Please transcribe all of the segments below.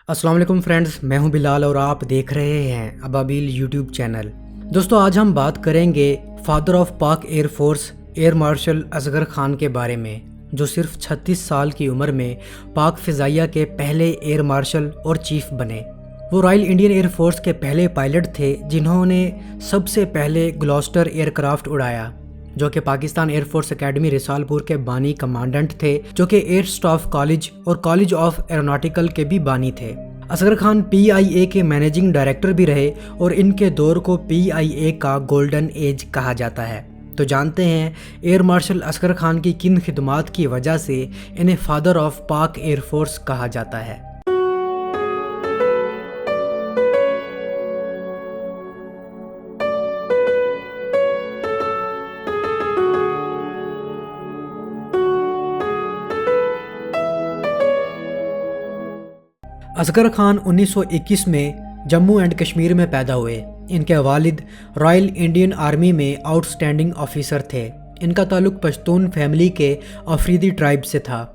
السلام علیکم فرینڈز، میں ہوں بلال اور آپ دیکھ رہے ہیں ابابیل یوٹیوب چینل۔ دوستو آج ہم بات کریں گے فادر آف پاک air force year marshal Asghar Khan کے بارے میں، جو صرف 36 سال کی عمر میں پاک فضائیہ کے پہلے ایئر مارشل اور چیف بنے۔ وہ رائل انڈین ایئر فورس کے پہلے پائلٹ تھے جنہوں نے سب سے پہلے گلوسٹر ایئر کرافٹ اڑایا، جو کہ پاکستان ایئر فورس اکیڈمی رسال پور کے بانی کمانڈنٹ تھے، جو کہ ایئر سٹاف کالج اور کالج آف ایروناٹیکل کے بھی بانی تھے۔ اصغر خان PIA کے مینیجنگ ڈائریکٹر بھی رہے اور ان کے دور کو PIA کا گولڈن ایج کہا جاتا ہے۔ تو جانتے ہیں ایئر مارشل اصغر خان کی کن خدمات کی وجہ سے انہیں فادر آف پاک ایئر فورس کہا جاتا ہے۔ اصغر خان 1921 میں جموں اینڈ کشمیر میں پیدا ہوئے۔ ان کے والد رائل انڈین آرمی میں آؤٹ سٹینڈنگ آفیسر تھے۔ ان کا تعلق پشتون فیملی کے افریدی ٹرائب سے تھا۔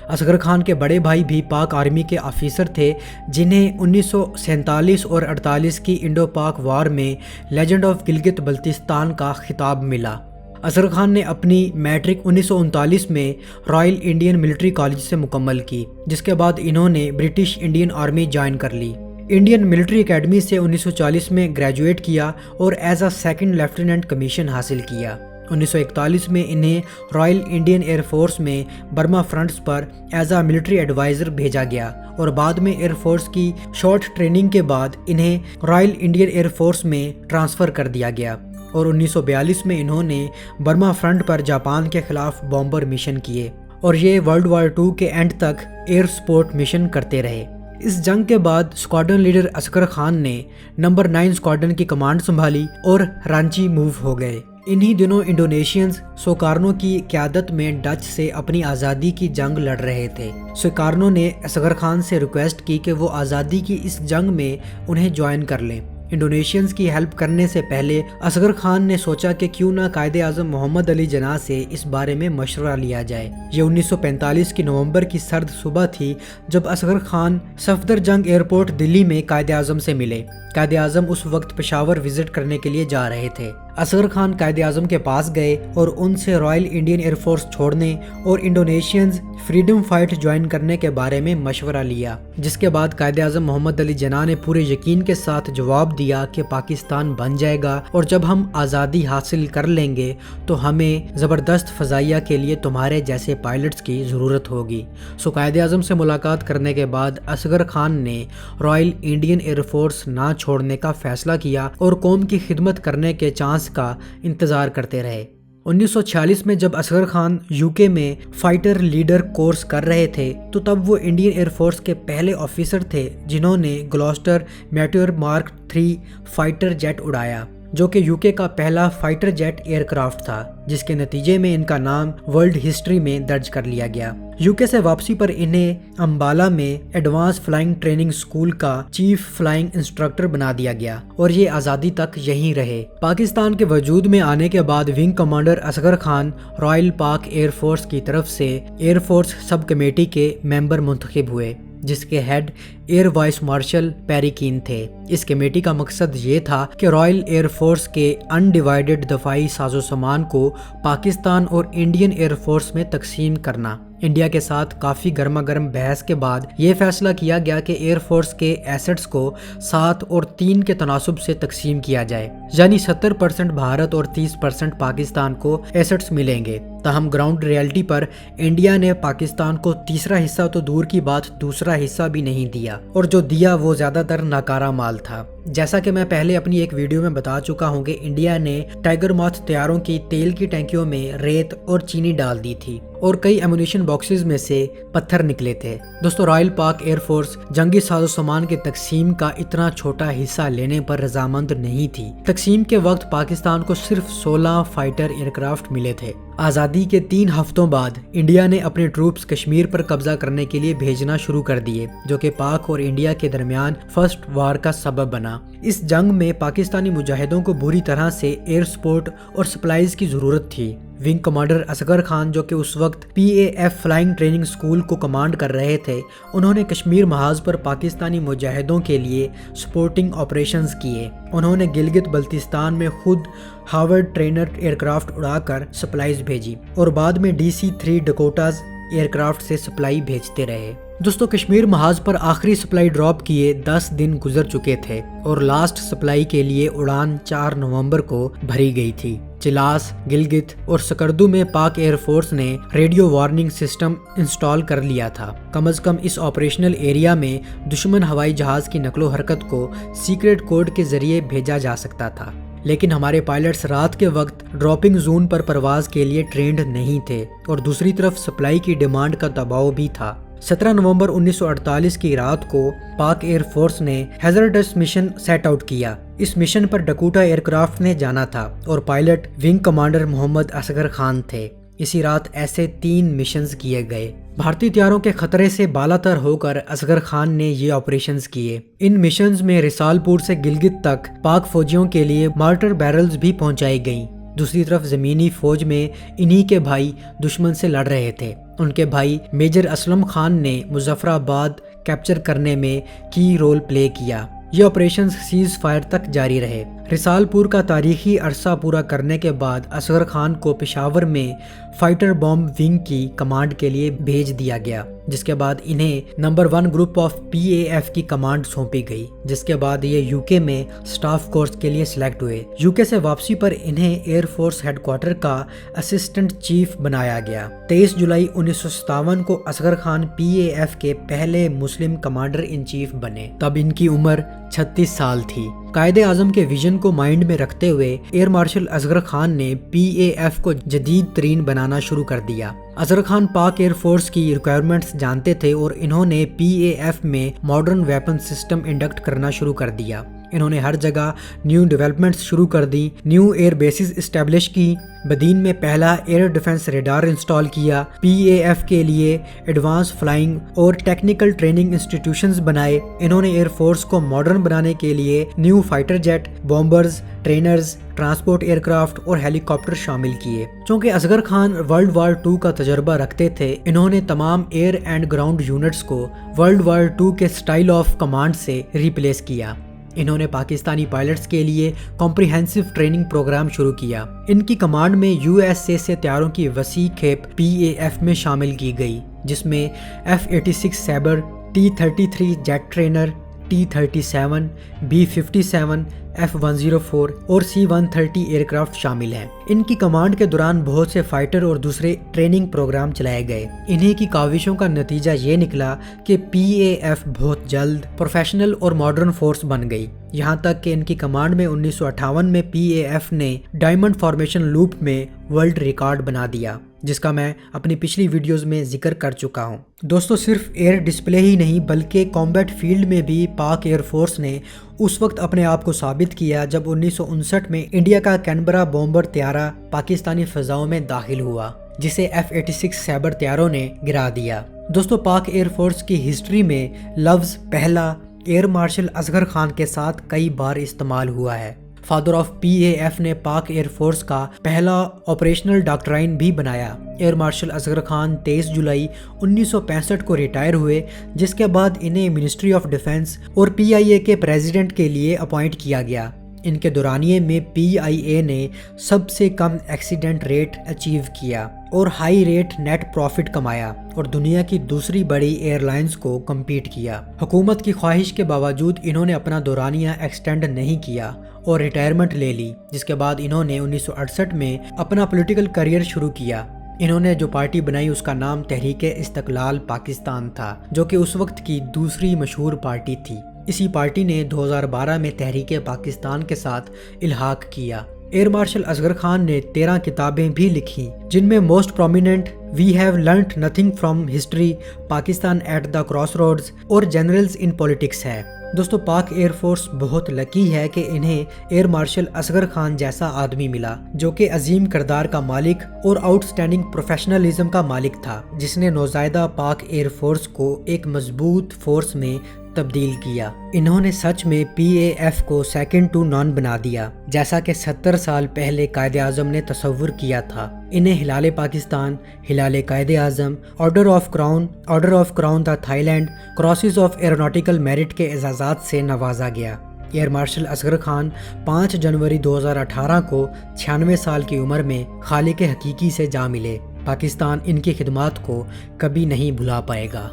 اصغر خان کے بڑے بھائی بھی پاک آرمی کے آفیسر تھے، جنہیں 1947 اور 48 کی انڈو پاک وار میں لیجنڈ آف گلگت بلتستان کا خطاب ملا۔ اصغر خان نے اپنی میٹرک 1939 میں رائل انڈین ملٹری کالج سے مکمل کی، جس کے بعد انہوں نے برٹش انڈین آرمی جوائن کر لی۔ انڈین ملٹری اکیڈمی سے 1940 میں گریجویٹ کیا اور as a second lieutenant commission حاصل کیا۔ 1941 میں انہیں رائل انڈین ایئر فورس میں برما فرنٹس پر ایز اے ملٹری ایڈوائزر بھیجا گیا اور بعد میں ایئر فورس کی شارٹ ٹریننگ کے بعد انہیں رائل انڈین ایئر فورس میں ٹرانسفر کر دیا گیا اور 1942 میں انہوں نے برما فرنٹ پر جاپان کے خلاف بامبر مشن کیے اور یہ ورلڈ وار 2 کے اینڈ تک ایئر سپورٹ مشن کرتے رہے۔ اس جنگ کے بعد اسکواڈرن لیڈر اصغر خان نے نمبر 9 اسکواڈرن کی کمانڈ سنبھالی اور رانچی موو ہو گئے۔ انہی دنوں انڈونیشینز سوکارنو کی قیادت میں ڈچ سے اپنی آزادی کی جنگ لڑ رہے تھے۔ سوکارنو نے اصغر خان سے ریکویسٹ کی کہ وہ آزادی کی اس جنگ میں انہیں جوائن کر لیں۔ انڈونیشینز کی ہیلپ کرنے سے پہلے اصغر خان نے سوچا کہ کیوں نہ قائد اعظم محمد علی جناح سے اس بارے میں مشورہ لیا جائے۔ یہ 1945 کی نومبر کی سرد صبح تھی جب اصغر خان صفدر جنگ ایئرپورٹ دلی میں قائد اعظم سے ملے۔ قائد اعظم اس وقت پشاور وزٹ کرنے کے لیے جا رہے تھے۔ اصغر خان قائد اعظم کے پاس گئے اور ان سے رائل انڈین ایئر فورس چھوڑنے اور انڈونیشینز فریڈم فائٹ جوائن کرنے کے بارے میں مشورہ لیا، جس کے بعد قائد اعظم محمد علی جناح نے پورے یقین کے ساتھ جواب دیا کہ پاکستان بن جائے گا اور جب ہم آزادی حاصل کر لیں گے تو ہمیں زبردست فضائیہ کے لیے تمہارے جیسے پائلٹس کی ضرورت ہوگی۔ قائد اعظم سے ملاقات کرنے کے بعد اصغر خان نے رائل انڈین ایئر فورس نہ چھوڑنے کا فیصلہ کیا اور قوم کی خدمت کرنے کے چانس کا انتظار کرتے رہے۔ 1946 میں جب اصغر خان UK میں فائٹر لیڈر کورس کر رہے تھے تو تب وہ انڈین ایئر فورس کے پہلے آفیسر تھے جنہوں نے Gloster Meteor Mark 3 fighter jet اڑایا، جو کہ UK کا پہلا فائٹر جیٹ ایئر کرافٹ تھا، جس کے نتیجے میں ان کا نام ورلڈ ہسٹری میں درج کر لیا گیا۔ UK سے واپسی پر انہیں امبالہ میں ایڈوانس فلائنگ ٹریننگ اسکول کا چیف فلائنگ انسٹرکٹر بنا دیا گیا اور یہ آزادی تک یہیں رہے۔ پاکستان کے وجود میں آنے کے بعد wing commander Asghar Khan Royal پاک ایئر فورس کی طرف سے ایئر فورس سب کمیٹی کے ممبر منتخب ہوئے، جس کے head air vice marshal Perry Keene تھے۔ اس کمیٹی کا مقصد یہ تھا کہ رائل ایئر فورس کے انڈیوائیڈڈ دفاعی ساز و سامان کو پاکستان اور انڈین ایئر فورس میں تقسیم کرنا۔ انڈیا کے ساتھ کافی گرما گرم بحث کے بعد یہ فیصلہ کیا گیا کہ ایئر فورس کے ایسٹس کو 7 اور 3 کے تناسب سے تقسیم کیا جائے، یعنی 70% بھارت اور 30% پاکستان کو ایسٹس ملیں گے۔ تاہم گراؤنڈ ریالٹی پر انڈیا نے پاکستان کو تیسرا حصہ تو دور کی بات دوسرا حصہ بھی نہیں دیا، اور جو دیا وہ زیادہ تر ناکارہ مال تھا۔ جیسا کہ میں پہلے اپنی ایک ویڈیو میں بتا چکا ہوں کہ انڈیا نے ٹائیگر ماتھ طیاروں کی تیل کی ٹینکیوں میں ریت اور چینی ڈال دی تھی اور کئی ایمونیشن باکسز میں سے پتھر نکلے تھے۔ دوستو رائل پاک ایئر فورس جنگی ساز و سامان کے تقسیم کا اتنا چھوٹا حصہ لینے پر رضامند نہیں تھی۔ تقسیم کے وقت پاکستان کو صرف 16 فائٹر ایئر کرافٹ ملے تھے۔ آزادی کے 3 ہفتوں بعد انڈیا نے اپنے ٹروپس کشمیر پر قبضہ کرنے کے لیے بھیجنا شروع کر دیے، جو کہ پاک اور انڈیا کے درمیان فرسٹ وار کا سبب بنا۔ اس جنگ میں پاکستانی مجاہدوں کو بری طرح سے ایئر سپورٹ اور سپلائیز کی ضرورت تھی۔ ونگ کمانڈر اصغر خان جو کہ اس وقت PAF فلائنگ ٹریننگ اسکول کو کمانڈ کر رہے تھے، انہوں نے کشمیر محاذ پر پاکستانی مجاہدوں کے لیے سپورٹنگ آپریشنز کیے۔ انہوں نے گلگت بلتستان میں خود ہاورڈ ٹرینر ایئرکرافٹ اڑا کر سپلائیز بھیجی اور بعد میں DC-3 ڈکوٹاز ایئرکرافٹ سے سپلائی بھیجتے رہے۔ دوستو، کشمیر محاذ پر آخری سپلائی ڈراپ کیے 10 دن گزر چکے تھے اور لاسٹ سپلائی کے لیے اڑان 4 نومبر کو بھری گئی تھی۔ چلاس، گلگت اور سکردو میں پاک ایئر فورس نے ریڈیو وارننگ سسٹم انسٹال کر لیا تھا۔ کم از کم اس آپریشنل ایریا میں دشمن ہوائی جہاز کی نقل و حرکت کو سیکرٹ کوڈ کے ذریعے بھیجا جا سکتا تھا، لیکن ہمارے پائلٹس رات کے وقت ڈراپنگ زون پر پرواز کے لیے ٹرینڈ نہیں تھے اور دوسری طرف سپلائی کی ڈیمانڈ کا دباؤ بھی تھا۔ 17 نومبر 1948 کی رات کو پاک ایئر فورس نے ہیزرڈس مشن سیٹ آؤٹ کیا۔ اس مشن پر ڈکوٹا ایئر کرافٹ نے جانا تھا اور pilot wing commander Muhammad Asghar Khan تھے۔ اسی رات ایسے 3 مشنز کیے گئے۔ بھارتی طیاروں کے خطرے سے بالاتر ہو کر اصغر خان نے یہ آپریشنز کیے۔ ان مشنز میں رسال پور سے گلگت تک پاک فوجیوں کے لیے مارٹر بیرلز بھی پہنچائی گئیں۔ دوسری طرف زمینی فوج میں انہی کے بھائی دشمن سے لڑ رہے تھے۔ ان کے بھائی میجر اسلم خان نے مظفر آباد کیپچر کرنے میں کی رول پلے کیا۔ یہ آپریشن سیز فائر تک جاری رہے۔ رسال پور کا تاریخی عرصہ پورا کرنے کے بعد اصغر خان کو پشاور میں فائٹر بومب ونگ کی کمانڈ کے لیے بھیج دیا گیا، جس کے بعد انہیں نمبر 1 گروپ آف PAF کی کمانڈ سونپی گئی، جس کے بعد یہ UK میں سٹاف کورس کے لیے سلیکٹ ہوئے۔ UK سے واپسی پر انہیں ایئر فورس ہیڈ کوارٹر کا اسسٹنٹ چیف بنایا گیا۔ 23 جولائی 1957 کو اصغر خان PAF کے پہلے مسلم کمانڈر ان چیف بنے۔ تب ان کی عمر 36 سال تھی۔ قائد اعظم کے ویژن کو مائنڈ میں رکھتے ہوئے ایئر مارشل اصغر خان نے PAF کو جدید ترین بنانا شروع کر دیا۔ اصغر خان پاک ایئر فورس کی ریکوائرمنٹس جانتے تھے اور انہوں نے PAF میں ماڈرن ویپن سسٹم انڈکٹ کرنا شروع کر دیا۔ انہوں نے ہر جگہ نیو ڈیولپمنٹس شروع کر دی، نیو ایئر بیسز اسٹیبلش کی، بدین میں پہلا ایئر ڈیفنس ریڈار انسٹال کیا، PAF کے لیے ایڈوانس فلائنگ اور ٹیکنیکل ٹریننگ انسٹیٹیوشنز بنائے۔ انہوں نے ایئر فورس کو ماڈرن بنانے کے لیے new fighter jet, bombers, trainers, transport aircraft اور ہیلی کاپٹر شامل کیے۔ چونکہ اصغر خان ورلڈ وار 2 کا تجربہ رکھتے تھے، انہوں نے تمام ایئر اینڈ گراؤنڈ یونٹس کو ورلڈ وار 2 کے سٹائل آف کمانڈ سے ریپلیس کیا۔ انہوں نے پاکستانی پائلٹس کے لیے کمپریہنسو ٹریننگ پروگرام شروع کیا۔ ان کی کمانڈ میں USA سے طیاروں کی وسیع کھیپ PAF میں شامل کی گئی، جس میں F-86 سیبر، T-33 jet trainer, T-37، B-57، F-104 اور C-130 ایئرکرافٹ شامل ہیں۔ ان کی کمانڈ کے دوران بہت سے فائٹر اور دوسرے ٹریننگ پروگرام چلائے گئے۔ انہی کی کاوشوں کا نتیجہ یہ نکلا کہ PAF بہت جلد پروفیشنل اور ماڈرن فورس بن گئی، یہاں تک کہ ان کی کمانڈ میں 1958 میں PAF نے ڈائمنڈ فارمیشن لوپ میں ورلڈ ریکارڈ بنا دیا، جس کا میں اپنی پچھلی ویڈیوز میں ذکر کر چکا ہوں۔ دوستو، صرف ایئر ڈسپلے ہی نہیں بلکہ کامبیٹ فیلڈ میں بھی پاک ایئر فورس نے اس وقت اپنے آپ کو ثابت کیا جب 1959 میں انڈیا کا کینبرا بومبر طیارہ پاکستانی فضاؤں میں داخل ہوا، جسے F-86 سیبر طیاروں نے گرا دیا۔ دوستو، پاک ایئر فورس کی ہسٹری میں لفظ پہلا ایئر مارشل اصغر خان کے ساتھ کئی بار استعمال ہوا ہے۔ فادر آف PAF نے پاک ایئر فورس کا پہلا آپریشنل ڈاکٹرائن بھی بنایا۔ ایئر مارشل اصغر خان 23 جولائی 1965 کو ریٹائر ہوئے، جس کے بعد انہیں منسٹری آف ڈیفنس اور PIA کے پریزیڈنٹ کے لیے اپوائنٹ کیا گیا۔ ان کے دورانیے میں PIA نے سب سے کم ایکسیڈنٹ ریٹ اچیو کیا اور ہائی ریٹ نیٹ پروفٹ کمایا اور دنیا کی دوسری بڑی ایئر لائنز کو کمپیٹ کیا۔ حکومت کی خواہش کے باوجود انہوں نے اپنا دورانیہ ایکسٹینڈ نہیں کیا اور ریٹائرمنٹ لے لی، جس کے بعد انہوں نے 1968 میں اپنا پولیٹیکل کیریئر شروع کیا۔ انہوں نے جو پارٹی بنائی اس کا نام تحریک استقلال پاکستان تھا، جو کہ اس وقت کی دوسری مشہور پارٹی تھی۔ اسی پارٹی نے 2012 میں تحریک پاکستان کے ساتھ الحاق کیا۔ ایئر مارشل اصغر خان نے 13 کتابیں بھی لکھی، جن میں most prominent we have learnt nothing from history, Pakistan at the crossroads اور جنرلز ان پولیٹکس ہے۔ دوستو، پاک ایئر فورس بہت لکی ہے کہ انہیں ایئر مارشل اصغر خان جیسا آدمی ملا، جو کہ عظیم کردار کا مالک اور آؤٹ سٹینڈنگ پروفیشنلزم کا مالک تھا، جس نے نوزائیدہ پاک ایئر فورس کو ایک مضبوط فورس میں تبدیل کیا۔ انہوں نے سچ میں PAF کو سیکنڈ ٹو نان بنا دیا، جیسا کہ 70 سال پہلے قائد اعظم نے تصور کیا تھا۔ انہیں ہلال Pakistan, Hilal Quaid Azam, order of crown the Thailand, crosses of aeronautical merit کے اعزازات سے نوازا گیا۔ ایئر مارشل اصغر خان 5 جنوری 2018 کو 96 سال کی عمر میں خالق حقیقی سے جا ملے۔ پاکستان ان کی خدمات کو کبھی نہیں بھلا پائے گا۔